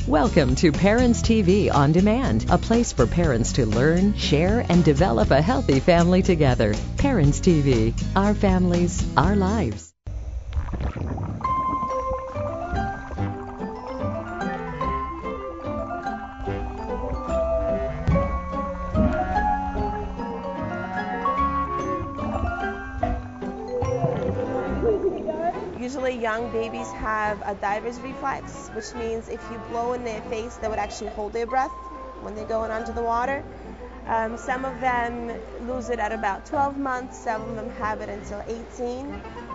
Welcome to Parents TV On Demand, a place for parents to learn, share, and develop a healthy family together. Parents TV, our families, our lives. Usually young babies have a diver's reflex, which means if you blow in their face, they would actually hold their breath when they're going under the water. Some of them lose it at about 12 months, some of them have it until 18,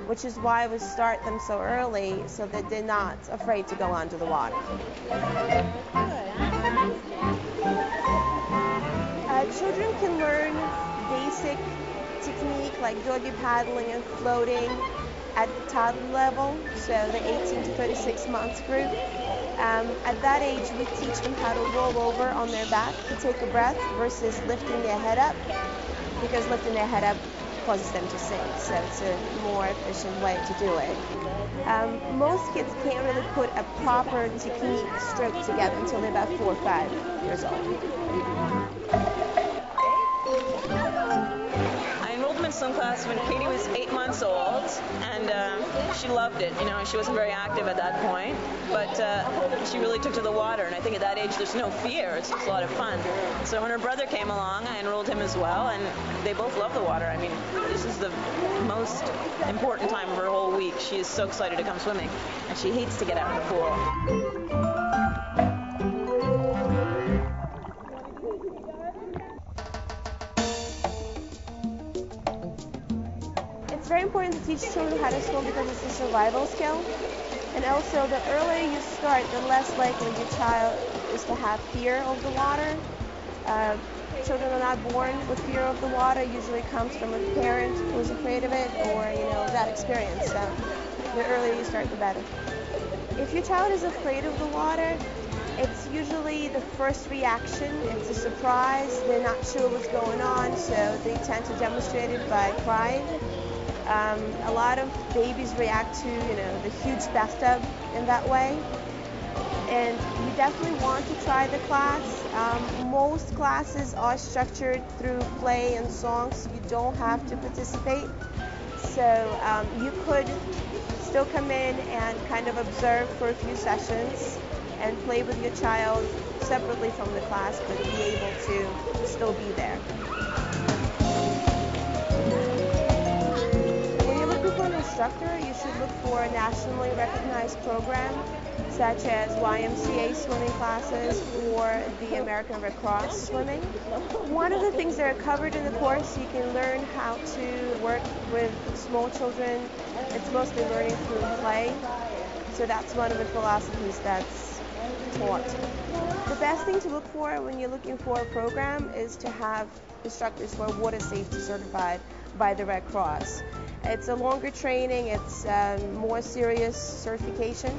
which is why we start them so early so that they're not afraid to go under the water. Children can learn basic technique like doggy paddling and floating at the toddler level, so the 18 to 36 months group. At that age, we teach them how to roll over on their back to take a breath versus lifting their head up, because lifting their head up causes them to sink, so it's a more efficient way to do it. Most kids can't really put a proper technique stroke together until they're about 4 or 5 years old. Swim class when Katie was 8 months old, and she loved it. You know, she wasn't very active at that point, but she really took to the water, and I think at that age there's no fear. It's just a lot of fun. So when her brother came along, I enrolled him as well, and they both love the water. I mean, this is the most important time of her whole week. She is so excited to come swimming, and she hates to get out of the pool. It's very important to teach children how to swim because it's a survival skill. And also, the earlier you start, the less likely your child is to have fear of the water. Children are not born with fear of the water. It usually comes from a parent who's afraid of it, or that experience. So the earlier you start, the better. If your child is afraid of the water, it's usually the first reaction. It's a surprise. They're not sure what's going on, so they tend to demonstrate it by crying. A lot of babies react to, the huge bathtub in that way. And you definitely want to try the class. Most classes are structured through play and songs. You don't have to participate. So you could still come in and kind of observe for a few sessions and play with your child separately from the class, but be able to still be there. Instructor, you should look for a nationally recognized program such as YMCA swimming classes or the American Red Cross swimming. One of the things that are covered in the course, you can learn how to work with small children. It's mostly learning through play, so that's one of the philosophies that's taught. The best thing to look for when you're looking for a program is to have instructors who are water safety certified by the Red Cross. It's a longer training, it's more serious certification.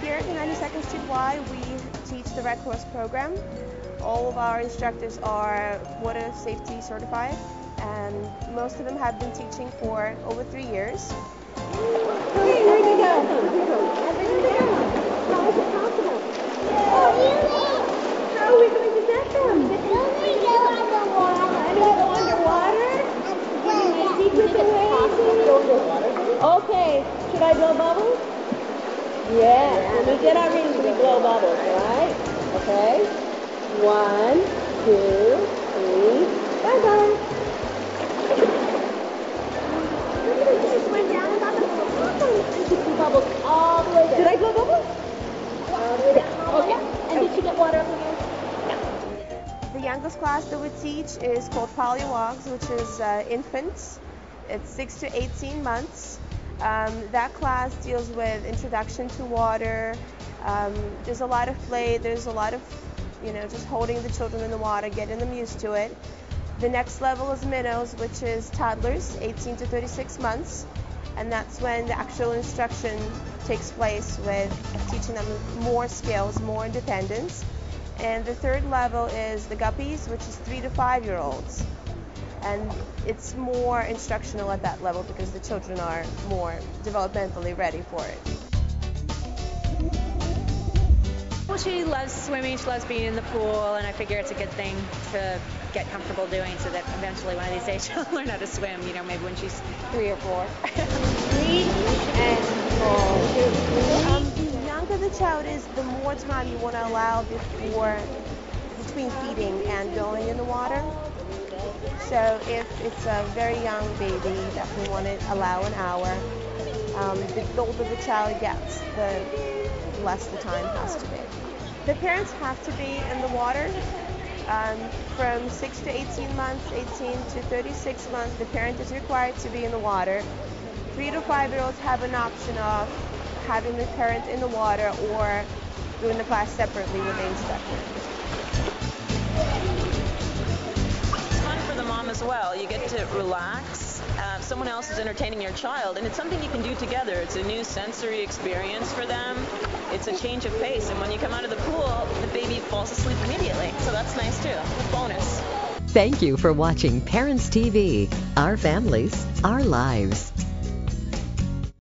Here at the 92nd Street Y, we teach the Red Cross program. All of our instructors are water safety certified, and most of them have been teaching for over 3 years. Hey, where'd you go? How is it possible? How are we going to get them? Okay, should I blow bubbles? Yes, when we get our readings, we blow bubbles, right? Okay. 1, 2, 3, bye-bye. You just went down and got the bubbles all the way down. Did I blow bubbles? All the way down. Okay. And did you get water up again? The youngest class that we teach is called WeåAll, which is infants. It's 6 to 18 months. That class deals with introduction to water. There's a lot of play. There's a lot of, just holding the children in the water, getting them used to it. The next level is minnows, which is toddlers, 18 to 36 months. And that's when the actual instruction takes place with teaching them more skills, more independence. And the third level is the guppies, which is 3 to 5 year olds. And it's more instructional at that level because the children are more developmentally ready for it. Well, she loves swimming, she loves being in the pool, and I figure it's a good thing to get comfortable doing so that eventually one of these days she'll learn how to swim, you know, maybe when she's 3 or 4. 3 and 4. The younger the child is, the more time you want to allow between feeding and going in the water. So if it's a very young baby, you definitely want to allow an hour. The older the child gets, the less the time has to be. The parents have to be in the water from 6 to 18 months, 18 to 36 months. The parent is required to be in the water. 3 to 5-year-olds have an option of having the parent in the water or doing the class separately with the instructor. It's fun for the mom as well. You get to relax. Someone else is entertaining your child, and it's something you can do together. It's a new sensory experience for them. It's a change of pace, and when you come out of the pool, the baby falls asleep immediately. So that's nice too. A bonus. Thank you for watching Parents TV. Our families, our lives.